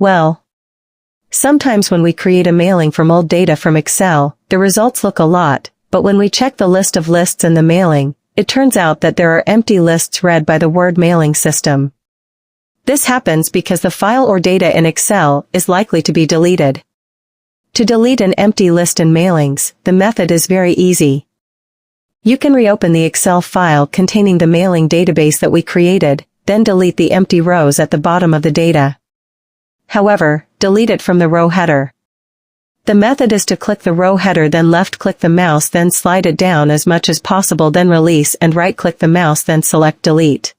Well, sometimes when we create a mailing from old data from Excel, the results look a lot, but when we check the list of lists in the mailing, it turns out that there are empty lists read by the Word mailing system. This happens because the file or data in Excel is likely to be deleted. To delete an empty list in mailings, the method is very easy. You can reopen the Excel file containing the mailing database that we created, then delete the empty rows at the bottom of the data. However, delete it from the row header. The method is to click the row header, then left-click the mouse, then slide it down as much as possible, then release and right-click the mouse, then select delete.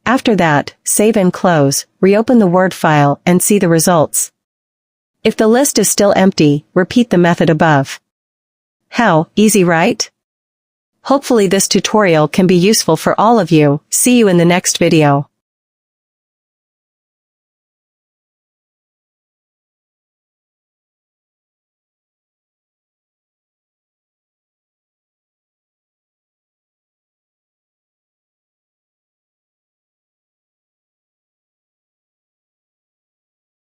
After that, save and close, reopen the Word file and see the results. If the list is still empty, repeat the method above. How easy, right? Hopefully this tutorial can be useful for all of you. See you in the next video.